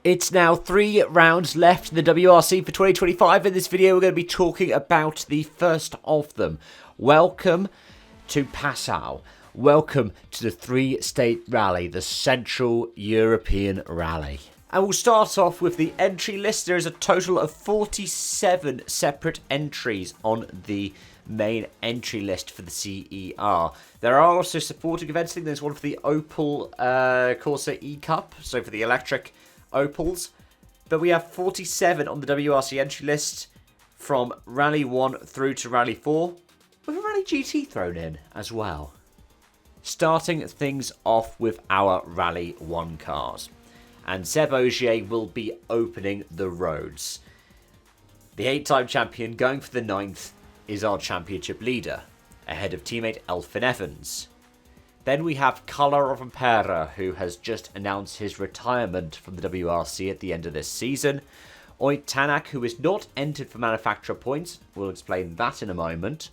It's now 3 rounds left in the WRC for 2025. In this video, we're going to be talking about the first of them. Welcome to Passau. Welcome to the three-state rally, the Central European Rally. And we'll start off with the entry list. There is a total of 47 separate entries on the main entry list for the CER. There are also supporting events. I think there's one for the Opel Corsa E-Cup, so for the electric Opels. But we have 47 on the WRC entry list from Rally 1 through to Rally 4, with a Rally GT thrown in as well. Starting things off with our Rally 1 cars. And Seb Ogier will be opening the roads. The 8-time champion going for the 9th is our championship leader, ahead of teammate Elfyn Evans. Then we have Carlo Rovanperä, who has just announced his retirement from the WRC at the end of this season. Ott Tänak, who is not entered for manufacturer points, we'll explain that in a moment.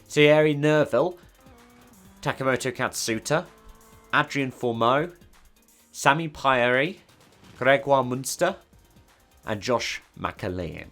Thierry Neuville, Takamoto Katsuta, Adrian Fourmeau, Sami Paeri, Gregoire Munster, and Josh McAlean.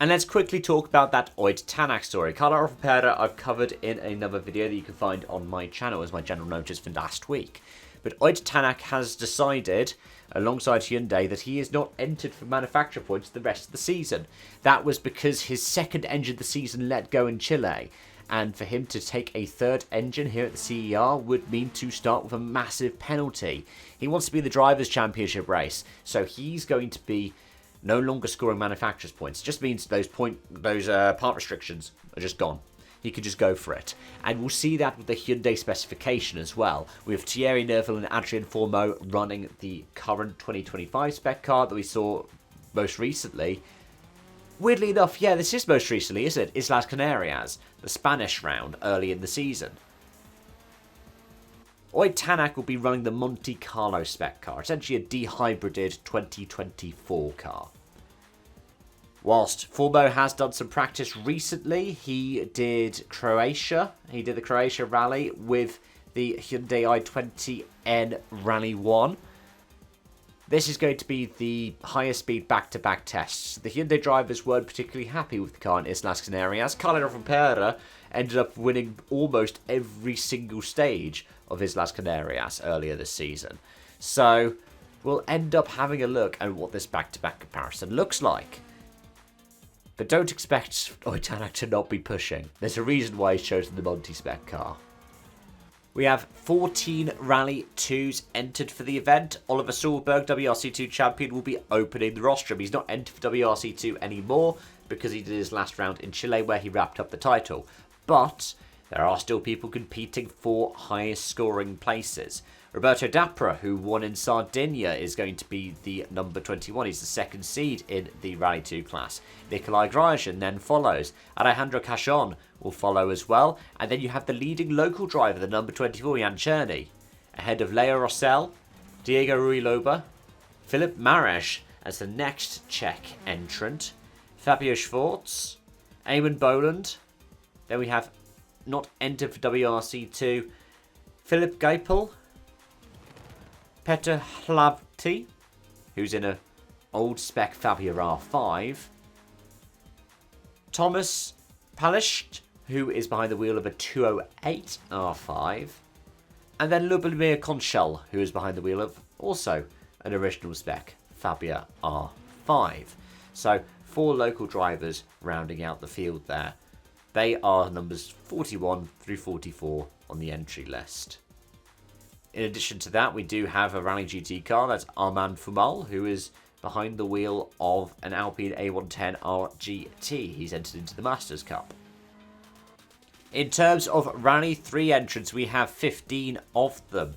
And let's quickly talk about that Ott Tänak story. Carlo Rovanperä I've covered in another video that you can find on my channel as my general notice from last week. But Ott Tänak has decided, alongside Hyundai, that he is not entered for manufacturer points the rest of the season. That was because his second engine of the season let go in Chile. And for him to take a third engine here at the CER would mean to start with a massive penalty. He wants to be in the Drivers' Championship race, so he's going to be no longer scoring manufacturers' points. It just means those part restrictions are just gone. He could just go for it. And we'll see that with the Hyundai specification as well. We have Thierry Neuville and Adrian Fourmeau running the current 2025 spec car that we saw most recently. Weirdly enough, yeah, this is most recently, isn't it? Islas Canarias, the Spanish round early in the season. Ott Tänak will be running the Monte Carlo spec car, essentially a dehybrided 2024 car. Whilst Fourmeau has done some practice recently, he did Croatia. He did the Croatia rally with the Hyundai i20N Rally 1. This is going to be the highest speed back-to-back tests. The Hyundai drivers weren't particularly happy with the car in Islas Canarias. Carlo Rovanperä ended up winning almost every single stage of Islas Canarias earlier this season. So we'll end up having a look at what this back-to-back comparison looks like. But don't expect Ott Tänak to not be pushing. There's a reason why he's chosen the Monte spec car. We have 14 Rally 2s entered for the event. Oliver Solberg, WRC2 champion, will be opening the rostrum. He's not entered for WRC2 anymore because he did his last round in Chile where he wrapped up the title. But there are still people competing for highest scoring places. Roberto Dapra, who won in Sardinia, is going to be the number 21. He's the second seed in the Rally 2 class. Nikolai Gryajan then follows. Alejandro Cachon will follow as well. And then you have the leading local driver, the number 24, Jan Czerny, ahead of Leo Rossell, Diego Ruiloba, Philip Mares as the next Czech entrant, Fabio Schwartz, Eamon Boland. Then we have not entered for WRC2, Philip Geipel, Petr Hlavty, who's in an old spec Fabia R5, Thomas Palisht, who is behind the wheel of a 208 R5, and then Lubomir Konchel, who is behind the wheel of also an original spec Fabia R5. So 4 local drivers rounding out the field there. They are numbers 41 through 44 on the entry list. In addition to that, we do have a Rally GT car. That's Armand Fumal, who is behind the wheel of an Alpine A110 RGT. He's entered into the Masters Cup. In terms of Rally 3 entrants, we have 15 of them.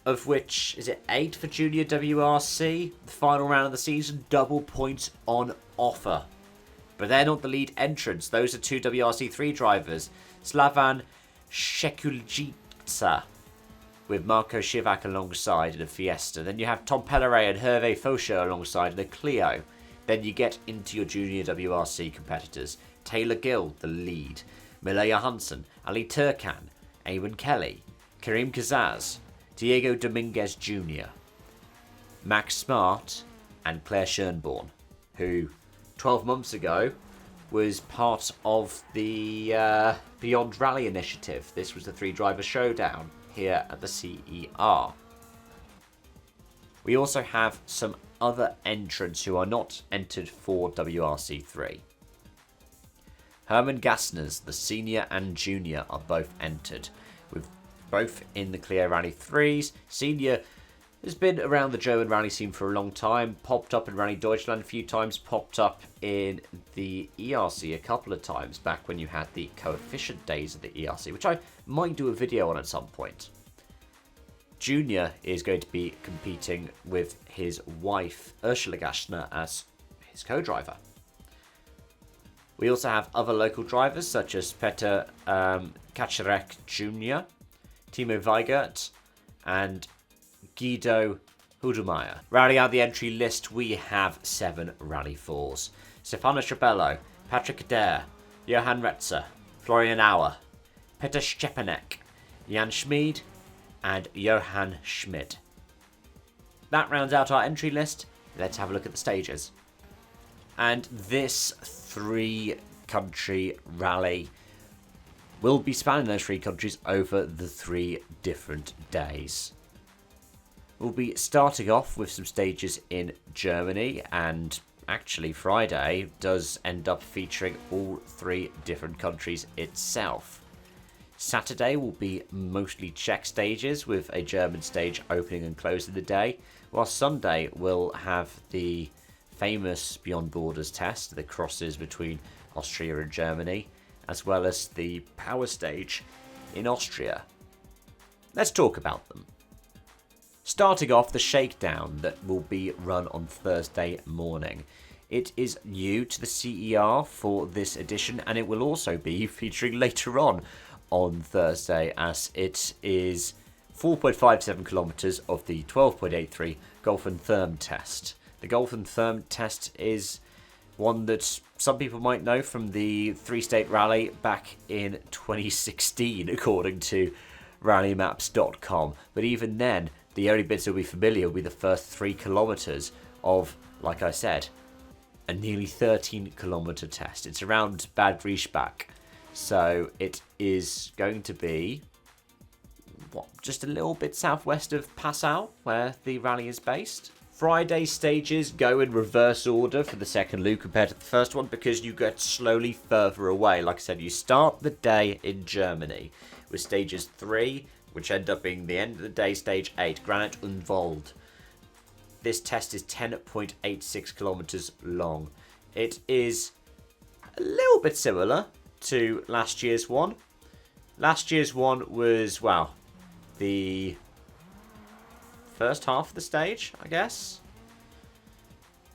Of which, is it 8 for Junior WRC? The final round of the season, double points on offer. But they're not the lead entrants. Those are 2 WRC3 drivers. Slavan Shekuljica with Marco Shivak alongside in a Fiesta. Then you have Tom Pelleray and Hervé Faucheux alongside in a Clio. Then you get into your junior WRC competitors. Taylor Gill, the lead. Milaya Hansen, Ali Turkan, Eamon Kelly, Karim Kazaz, Diego Dominguez Jr. Max Smart and Claire Schönborn, who 12 months ago was part of the Beyond Rally initiative. This was the 3-driver showdown here at the CER. We also have some other entrants who are not entered for WRC3. Herman Gassner's, the senior and junior, are both entered, with both in the Clio Rally 3s. Senior has been around the German rally scene for a long time, popped up in Rally Deutschland a few times, popped up in the ERC a couple of times back when you had the coefficient days of the ERC, which I might do a video on at some point. Junior is going to be competing with his wife, Ursula Gassner, as his co-driver. We also have other local drivers such as Peter Kaczmarek Jr., Timo Weigert, and Guido Hudemeyer. Rounding out the entry list, we have 7 Rally 4s. Stefano Strabello, Patrick Adair, Johann Retzer, Florian Auer, Peter Szczepanek, Jan Schmid, and Johann Schmidt. That rounds out our entry list. Let's have a look at the stages. And this 3-country rally will be spanning those 3 countries over the 3 different days. We'll be starting off with some stages in Germany, and actually Friday does end up featuring all 3 different countries itself. Saturday will be mostly Czech stages, with a German stage opening and closing the day, while Sunday will have the famous Beyond Borders test, the crosses between Austria and Germany, as well as the power stage in Austria. Let's talk about them. Starting off, the shakedown that will be run on Thursday morning. It is new to the CER for this edition, and it will also be featuring later on Thursday, as it is 4.57 kilometers of the 12.83 Golf and Therm test. The Golf and Therm test is one that some people might know from the 3-state rally back in 2016, according to rallymaps.com. But even then, the only bits that will be familiar will be the first 3 kilometers of, like I said, a nearly 13-kilometer test. It's around Bad Griesbach. So it is going to be, just a little bit southwest of Passau, where the rally is based. Friday stages go in reverse order for the second loop compared to the first one, because you get slowly further away. Like I said, you start the day in Germany with stages 3, which end up being the end of the day, stage 8, Granite und Wald. This test is 10.86 kilometers long. It is a little bit similar to last year's one. Last year's one was, well, the first half of the stage, I guess.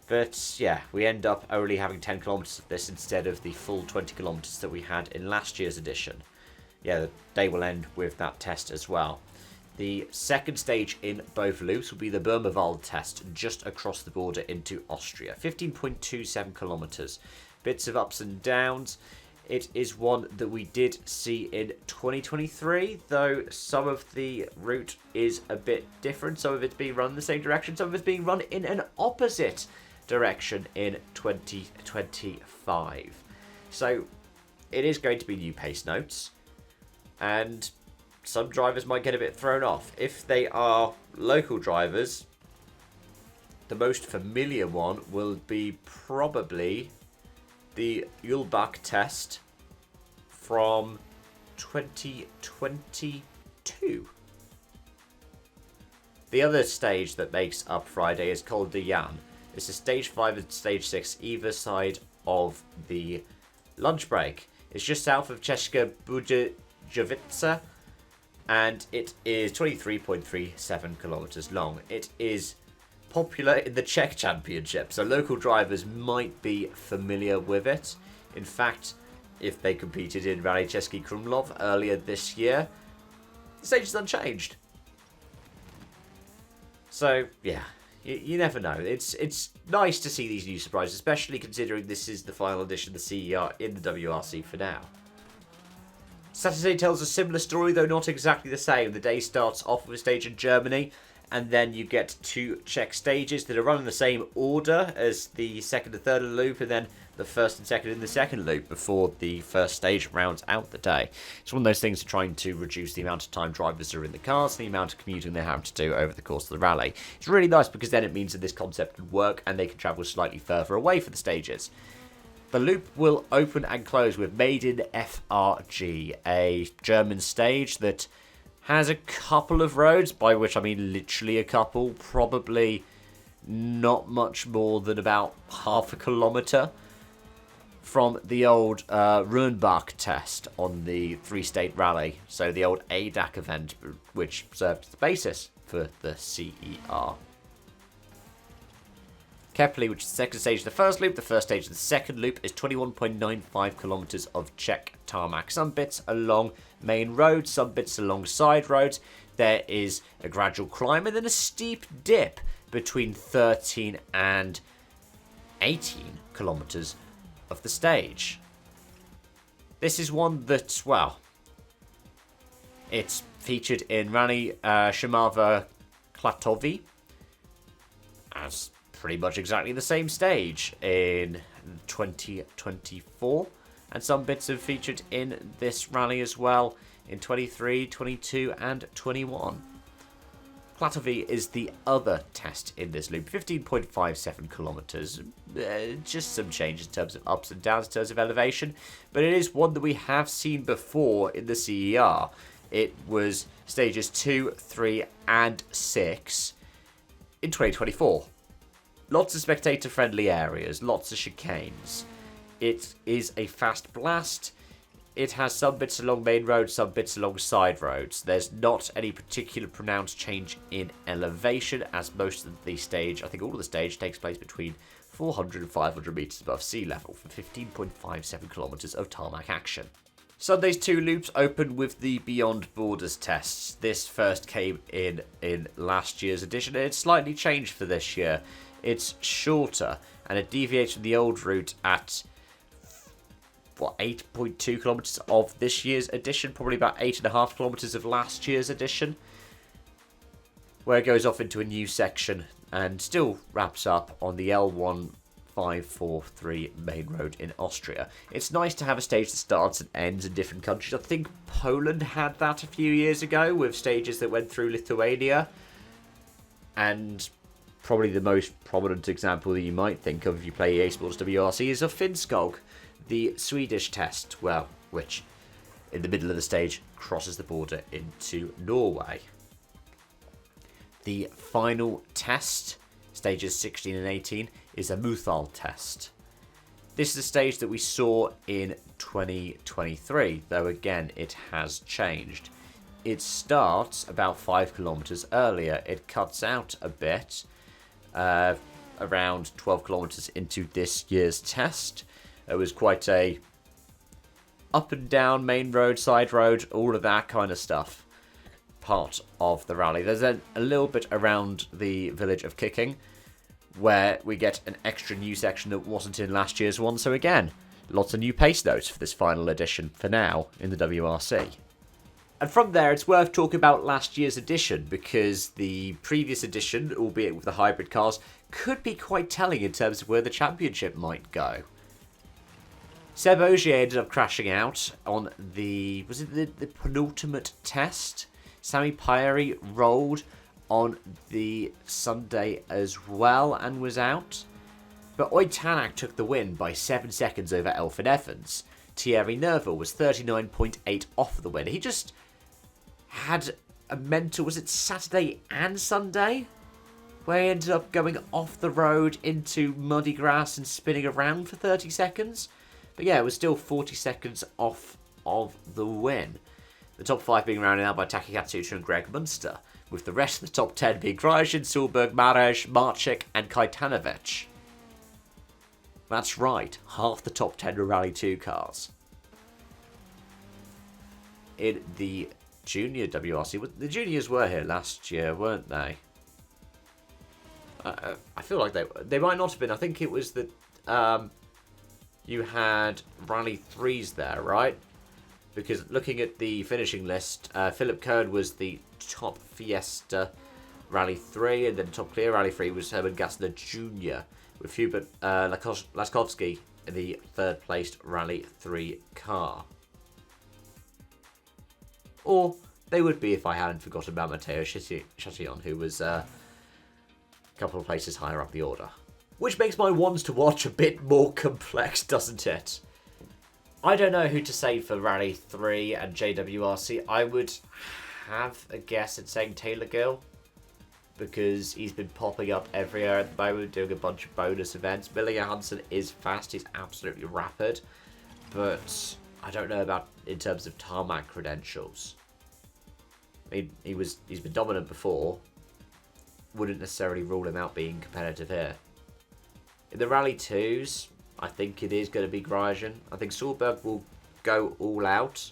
But yeah, we end up only having 10 kilometers of this instead of the full 20 kilometers that we had in last year's edition. Yeah, the day will end with that test as well. The second stage in both loops will be the Böhmerwald test, just across the border into Austria. 15.27 kilometers. Bits of ups and downs. It is one that we did see in 2023, though some of the route is a bit different. Some of it's being run in the same direction, some of it's being run in an opposite direction in 2025. So it is going to be new pace notes, and some drivers might get a bit thrown off. If they are local drivers, the most familiar one will be probably the Ulbach test from 2022. The other stage that makes up Friday is Col de Jan. It's a stage 5 and stage 6 either side of the lunch break. It's just south of Česká Budějovice, and it is 23.37 kilometers long. It is popular in the Czech Championship, so local drivers might be familiar with it. In fact, if they competed in Rally Český Krumlov earlier this year, the stage is unchanged. So yeah, you never know. It's nice to see these new surprises, especially considering this is the final edition of the CER in the WRC for now. Saturday tells a similar story, though not exactly the same. The day starts off with a stage in Germany, and then you get 2 Czech stages that are run in the same order as the second and third of the loop, and then the first and second in the second loop before the first stage rounds out the day. It's one of those things trying to reduce the amount of time drivers are in the cars and the amount of commuting they have to do over the course of the rally. It's really nice because then it means that this concept can work and they can travel slightly further away for the stages. The loop will open and close with Maiden FRG, a German stage that has a couple of roads, by which I mean literally a couple, probably not much more than about half a kilometre from the old Rundbach test on the 3-state rally, so the old ADAC event, which served as the basis for the CER. Kepley, which is the second stage of the first loop. The first stage of the second loop is 21.95 kilometres of Czech tarmac. Some bits along main roads, some bits along side roads. There is a gradual climb and then a steep dip between 13 and 18 kilometres of the stage. This is one that, well, it's featured in Rally Shimava Klatovy as pretty much exactly the same stage in 2024, and some bits have featured in this rally as well in 23, 22 and 21. Klatovy is the other test in this loop, 15.57 kilometres, just some changes in terms of ups and downs in terms of elevation, but it is one that we have seen before in the CER. It was stages 2, 3 and 6 in 2024. Lots of spectator-friendly areas, lots of chicanes. It is a fast blast. It has some bits along main roads, some bits along side roads. There's not any particular pronounced change in elevation, as most of the stage, I think all of the stage, takes place between 400 and 500 metres above sea level for 15.57 kilometres of tarmac action. Sunday's 2 loops open with the Beyond Borders tests. This first came in last year's edition, and it's slightly changed for this year. It's shorter, and it deviates from the old route at 8.2 kilometres of this year's edition, probably about 8.5 kilometres of last year's edition, where it goes off into a new section and still wraps up on the L1543 main road in Austria. It's nice to have a stage that starts and ends in different countries. I think Poland had that a few years ago with stages that went through Lithuania, and probably the most prominent example that you might think of if you play EA Sports WRC is of Finnskog, the Swedish test, well, which in the middle of the stage crosses the border into Norway. The final test, stages 16 and 18, is a Muthal test. This is a stage that we saw in 2023, though again it has changed. It starts about 5 kilometres earlier. It cuts out a bit, around 12 kilometres into this year's test. It was quite a up and down, main road, side road, all of that kind of stuff, part of the rally. There's a little bit around the village of Kicking, where we get an extra new section that wasn't in last year's one. So again, lots of new pace notes for this final edition for now in the WRC. And from there, it's worth talking about last year's edition, because the previous edition, albeit with the hybrid cars, could be quite telling in terms of where the championship might go. Seb Ogier ended up crashing out on the penultimate test. Sami Pyeri rolled on the Sunday as well and was out. But Oid Tanak took the win by 7 seconds over Elfyn Evans. Thierry Neuville was 39.8 off the win. He just had a mental, was it Saturday and Sunday, where he ended up going off the road into muddy grass and spinning around for 30 seconds. But yeah, it was still 40 seconds off of the win. The top 5 being rounded out by Taki Katsuta and Greg Munster, with the rest of the top 10 being Krajin, Sulberg, Marej, Marcik and Kajtanovic. That's right, half the top 10 were Rally 2 cars. In the Junior WRC, the juniors were here last year, weren't they? I feel like they might not have been. I think it was that you had Rally 3s there, right? Because looking at the finishing list, Philip Kern was the top Fiesta Rally 3, and then top clear Rally 3 was Herman Gassner Jr. with Hubert Laskowski in the third placed Rally 3 car. Or they would be if I hadn't forgotten about Matteo Chatillon, who was a couple of places higher up the order. Which makes my ones to watch a bit more complex, doesn't it? I don't know who to say for Rally 3 and JWRC. I would have a guess at saying Taylor Gill, because he's been popping up everywhere at the moment, doing a bunch of bonus events. Mille Johansson is fast, he's absolutely rapid, but I don't know about in terms of tarmac credentials. I mean, he's been dominant before. Wouldn't necessarily rule him out being competitive here. In the Rally 2s, I think it is going to be Grosjean. I think Solberg will go all out,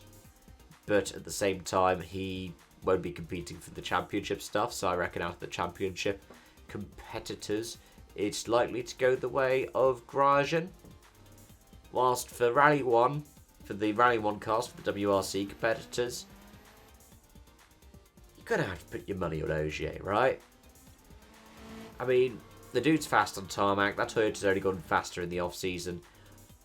but at the same time, he won't be competing for the championship stuff, so I reckon out of the championship competitors, it's likely to go the way of Grosjean. Whilst for Rally 1, for the Rally 1 cars, for the WRC competitors, you're going to have to put your money on Ogier, right? I mean, the dude's fast on tarmac. That Toyota's only gone faster in the off-season.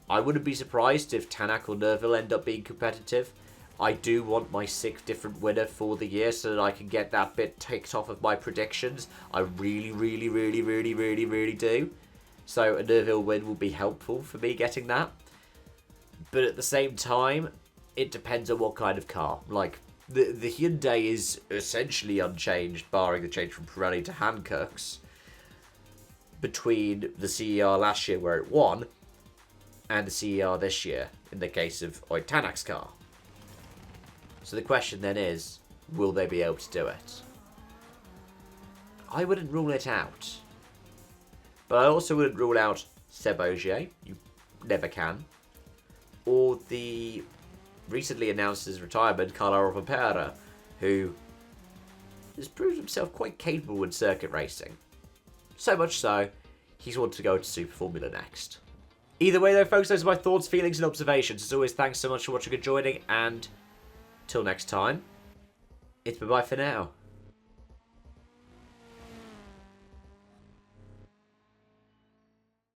I wouldn't be surprised if Tanak or Nerville end up being competitive. I do want my 6th different winner for the year so that I can get that bit ticked off of my predictions. I really do. So a Nerville win will be helpful for me getting that. But at the same time, it depends on what kind of car. Like, the Hyundai is essentially unchanged, barring the change from Pirelli to Hankook's, between the CER last year where it won and the CER this year in the case of Oyt Tanak's car. So the question then is, will they be able to do it? I wouldn't rule it out. But I also wouldn't rule out Seb Ogier, you never can, or the recently announced his retirement, Carlo Rovanperä, who has proved himself quite capable in circuit racing. So much so, he's wanted to go to Super Formula next. Either way though, folks, those are my thoughts, feelings and observations. As always, thanks so much for watching and joining, and till next time, it's bye-bye for now.